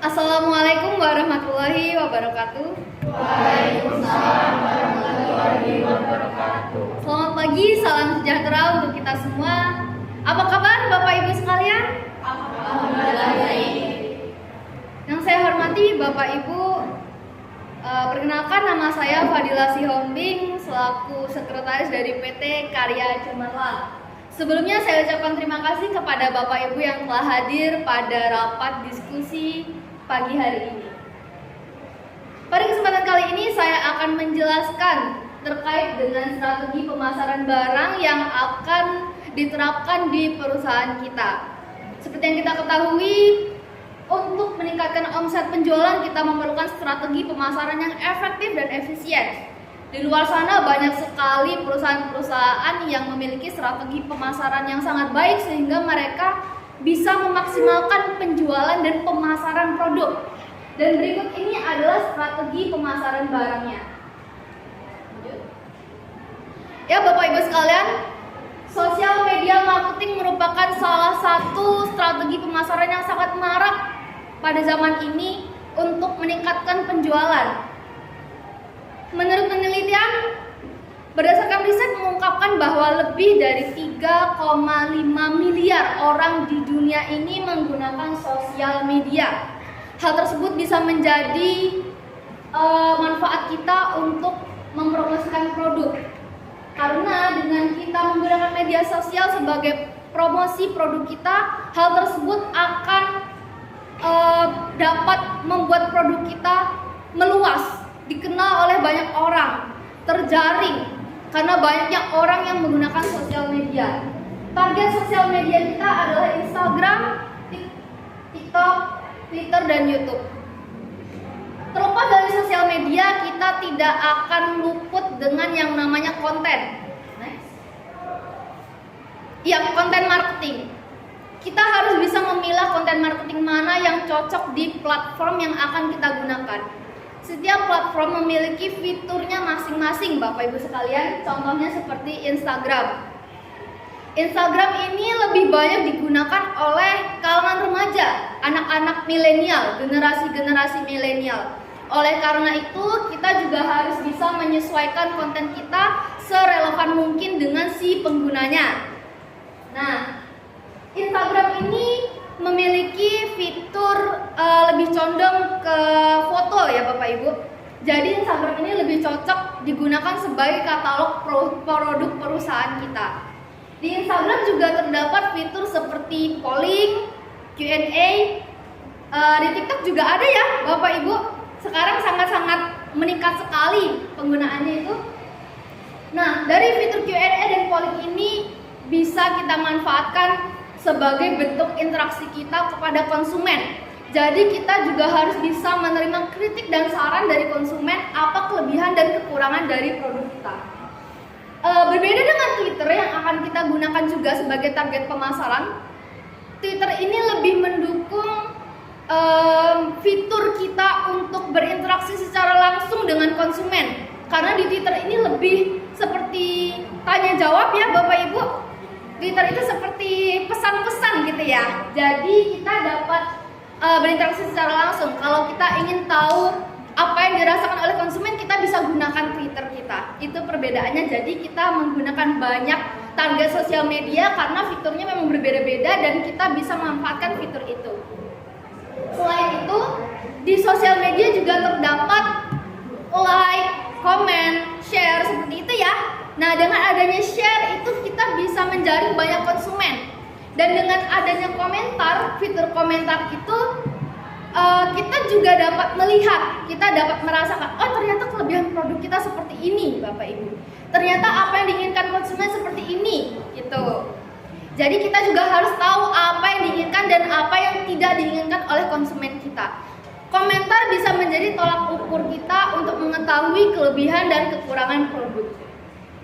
Assalamualaikum warahmatullahi wabarakatuh. Waalaikumsalam warahmatullahi wabarakatuh. Selamat pagi, salam sejahtera untuk kita semua. Apa kabar Bapak Ibu sekalian? Alhamdulillah baik. Yang saya hormati Bapak Ibu, perkenalkan nama saya Fadila Sihombing selaku sekretaris dari PT Karya Cemerlang. Sebelumnya saya ucapkan terima kasih kepada Bapak Ibu yang telah hadir pada rapat diskusi pagi hari ini. Pada kesempatan kali ini saya akan menjelaskan terkait dengan strategi pemasaran barang yang akan diterapkan di perusahaan kita. Seperti yang kita ketahui, untuk meningkatkan omset penjualan kita memerlukan strategi pemasaran yang efektif dan efisien. Di luar sana banyak sekali perusahaan-perusahaan yang memiliki strategi pemasaran yang sangat baik sehingga mereka bisa memaksimalkan penjualan dan pemasaran produk. Dan berikut ini adalah strategi pemasaran barangnya. Ya Bapak Ibu sekalian, sosial media marketing merupakan salah satu strategi pemasaran yang sangat marak pada zaman ini untuk meningkatkan penjualan. Menurut penelitian, berdasarkan riset mengungkapkan bahwa lebih dari 3,5 miliar orang di dunia ini menggunakan sosial media. Hal tersebut bisa menjadi manfaat kita untuk mempromosikan produk. Karena dengan kita menggunakan media sosial sebagai promosi produk kita, hal tersebut akan dapat membuat produk kita meluas, dikenal oleh banyak orang, terjaring karena banyaknya orang yang menggunakan sosial media. Target sosial media kita adalah Instagram, TikTok, Twitter, dan YouTube. Terlepas dari sosial media, kita tidak akan luput dengan yang namanya konten. Ya, konten marketing. Kita harus bisa memilah konten marketing mana yang cocok di platform yang akan kita gunakan. Setiap platform memiliki fiturnya masing-masing Bapak Ibu sekalian. Contohnya seperti Instagram. Instagram ini lebih banyak digunakan oleh kalangan remaja, anak-anak milenial, generasi-generasi milenial. Oleh karena itu, kita juga harus bisa menyesuaikan konten kita serelevan mungkin dengan si penggunanya. Nah, Instagram ini memiliki fitur lebih condong ke foto ya Bapak Ibu. Jadi Instagram ini lebih cocok digunakan sebagai katalog produk perusahaan kita. Di Instagram juga terdapat fitur seperti polling, Q&A. Di TikTok juga ada ya Bapak Ibu. Sekarang sangat-sangat meningkat sekali penggunaannya itu. Nah, dari fitur Q&A dan polling ini bisa kita manfaatkan sebagai bentuk interaksi kita kepada konsumen. Jadi kita juga harus bisa menerima kritik dan saran dari konsumen apa kelebihan dan kekurangan dari produk kita. Berbeda dengan Twitter yang akan kita gunakan juga sebagai target pemasaran, Twitter ini lebih mendukung fitur kita untuk berinteraksi secara langsung dengan konsumen. Karena di Twitter ini lebih seperti tanya jawab ya Bapak Ibu. Twitter itu seperti pesan-pesan gitu ya. Jadi kita dapat berinteraksi secara langsung. Kalau kita ingin tahu apa yang dirasakan oleh konsumen, kita bisa gunakan Twitter kita. Itu perbedaannya. Jadi kita menggunakan banyak target sosial media karena fiturnya memang berbeda-beda dan kita bisa memanfaatkan fitur itu. Selain itu, di sosial media juga terdapat like, comment, share seperti itu ya. Nah, dengan adanya share itu kita bisa menjaring banyak konsumen. Dan dengan adanya komentar, fitur komentar itu kita juga dapat melihat, kita dapat merasakan, oh ternyata kelebihan produk kita seperti ini Bapak Ibu. Ternyata apa yang diinginkan konsumen seperti ini gitu. Jadi kita juga harus tahu apa yang diinginkan dan apa yang tidak diinginkan oleh konsumen kita. Komentar bisa menjadi tolak ukur kita untuk mengetahui kelebihan dan kekurangan produk.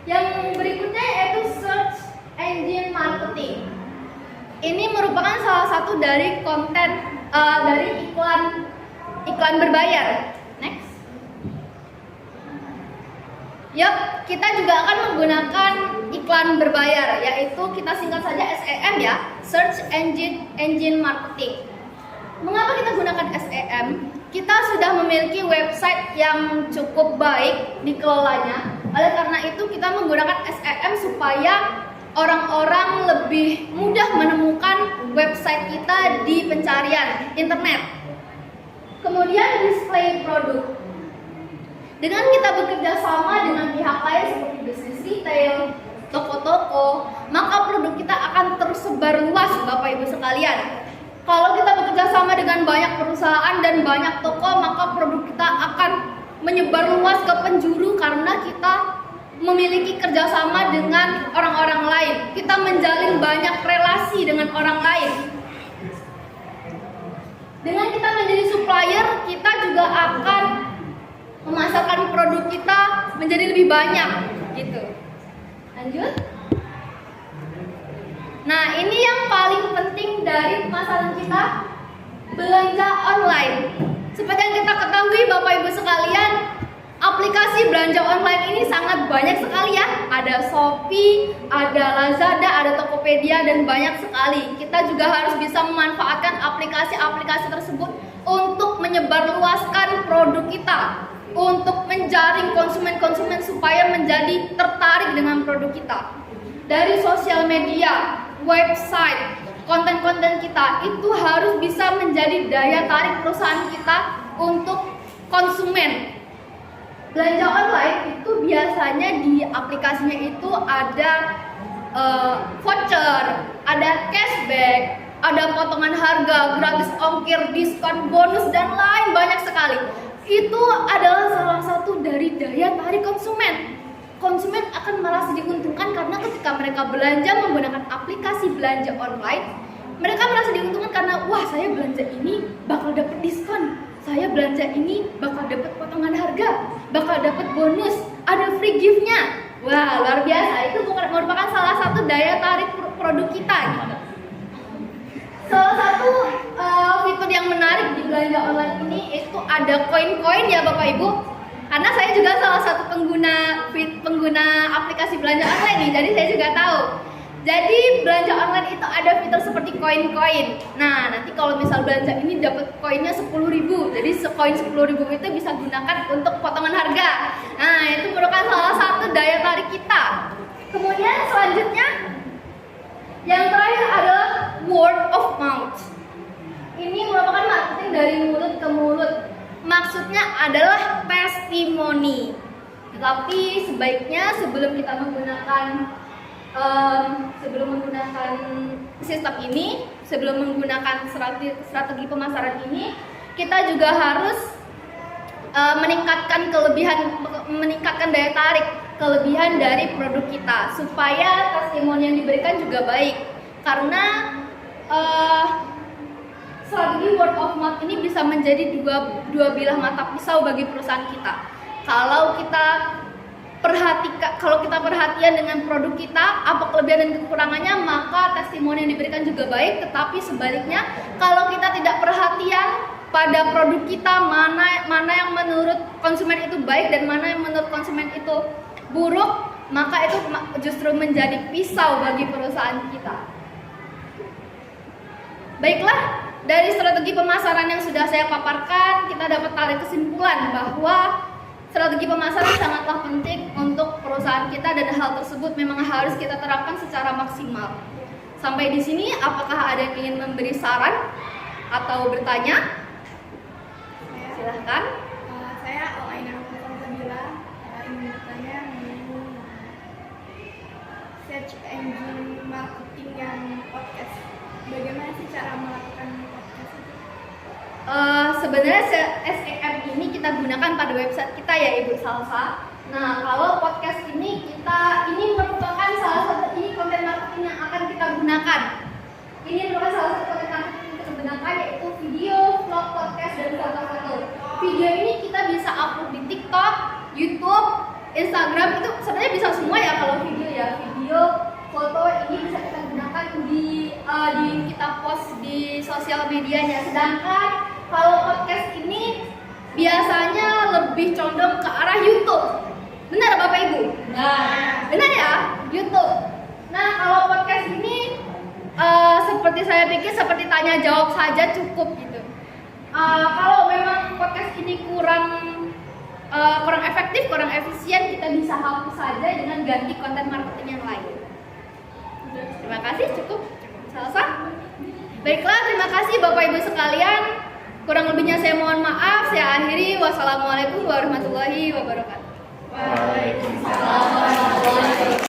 Yang berikutnya yaitu search engine marketing. Ini merupakan salah satu dari konten dari iklan berbayar. Next. Yap, kita juga akan menggunakan iklan berbayar, yaitu kita singkat saja SEM ya, Search Engine Marketing. Mengapa kita gunakan SEM? Kita sudah memiliki website yang cukup baik dikelolanya. Oleh karena itu kita menggunakan SEM supaya orang-orang lebih mudah menemukan website kita di pencarian internet. Kemudian display produk. Dengan kita bekerja sama dengan pihak lain seperti bisnis retail, toko-toko, maka produk kita akan tersebar luas, Bapak Ibu sekalian. Kalau kita bekerja sama dengan banyak perusahaan dan banyak toko, maka produk kita akan menyebar luas ke penjuru karena kita memiliki kerjasama dengan orang-orang lain. Kita menjalin banyak relasi dengan orang lain. Dengan kita menjadi supplier, kita juga akan memasarkan produk kita menjadi lebih banyak, gitu. Lanjut. Nah, ini yang paling penting dari pemasaran kita, belanja online. Seperti yang kita ketahui Bapak Ibu sekalian, aplikasi belanja online ini sangat banyak sekali ya. Ada Shopee, ada Lazada, ada Tokopedia, dan banyak sekali. Kita juga harus bisa memanfaatkan aplikasi-aplikasi tersebut untuk menyebarluaskan produk kita, untuk menjaring konsumen-konsumen supaya menjadi tertarik dengan produk kita. Dari sosial media, website, konten-konten kita itu harus bisa menjadi daya tarik perusahaan kita untuk konsumen. Belanja online itu biasanya di aplikasinya itu ada voucher, ada cashback, ada potongan harga, gratis ongkir, diskon, bonus, dan lain banyak sekali. Itu adalah salah satu dari daya tarik konsumen. Konsumen akan merasa diuntungkan karena ketika mereka belanja menggunakan aplikasi belanja online, mereka merasa diuntungkan karena wah, saya belanja ini bakal dapat diskon, saya belanja ini bakal dapat potongan harga, bakal dapat bonus, ada free gift-nya. Wah, luar biasa. Itu merupakan salah satu daya tarik produk kita gitu. Salah satu fitur yang menarik di belanja online ini itu ada koin-koin ya Bapak Ibu. Karena saya juga salah satu pengguna aplikasi belanja online nih, jadi saya juga tahu. Jadi belanja online itu ada fitur seperti koin-koin. Nah, nanti kalau misal belanja ini dapat koinnya 10.000. Jadi koin 10.000 itu bisa gunakan untuk potongan harga. Nah, itu merupakan salah satu daya tarik kita. Kemudian selanjutnya yang terakhir adalah word of mouth. Ini merupakan marketing dari mulut ke mulut. Maksudnya adalah testimoni. Tetapi sebaiknya sebelum kita menggunakan sistem ini, sebelum menggunakan strategi pemasaran ini, kita juga harus meningkatkan daya tarik, kelebihan dari produk kita supaya testimoni yang diberikan juga baik. Karena strategi word of mouth ini bisa menjadi dua bilah mata pisau bagi perusahaan kita. Kalau kita perhatian dengan produk kita, apa kelebihan dan kekurangannya, maka testimoni yang diberikan juga baik. Tetapi sebaliknya, kalau kita tidak perhatian pada produk kita, mana yang menurut konsumen itu baik dan mana yang menurut konsumen itu buruk, maka itu justru menjadi pisau bagi perusahaan kita. Baiklah, dari strategi pemasaran yang sudah saya paparkan, kita dapat tarik kesimpulan bahwa strategi pemasaran sangatlah penting untuk perusahaan kita dan hal tersebut memang harus kita terapkan secara maksimal. Sampai di sini, apakah ada yang ingin memberi saran atau bertanya? Silahkan. Saya Olaina Nabila ingin bertanya mengenai search engine marketing yang podcast. Bagaimana sih cara melakukan podcast itu? Sebenarnya SEM ini kita gunakan pada website kita ya Ibu Salsa. Nah, kalau podcast ini merupakan salah satu konten marketing yang akan kita gunakan. Ini merupakan salah satu konten marketing yang kita gunakan, yaitu video, vlog, podcast, dan foto-foto. Video ini kita bisa upload di TikTok, YouTube, Instagram, itu sebenarnya bisa semua ya kalau video ya. Video, foto ini bisa kita gunakan di kita post di sosial medianya. Sedangkan kalau podcast ini biasanya lebih condong ke arah YouTube. Benar Bapak Ibu? Benar ya? YouTube. Nah, kalau podcast ini seperti saya pikir seperti tanya jawab saja cukup gitu. Kalau memang podcast ini kurang efektif, kurang efisien, kita bisa hapus saja dengan ganti konten marketing yang lain. Terima kasih, cukup selesai. Baiklah, terima kasih Bapak Ibu sekalian. Kurang lebihnya saya mohon maaf. Saya akhiri. Wassalamualaikum warahmatullahi wabarakatuh. Waalaikumsalam.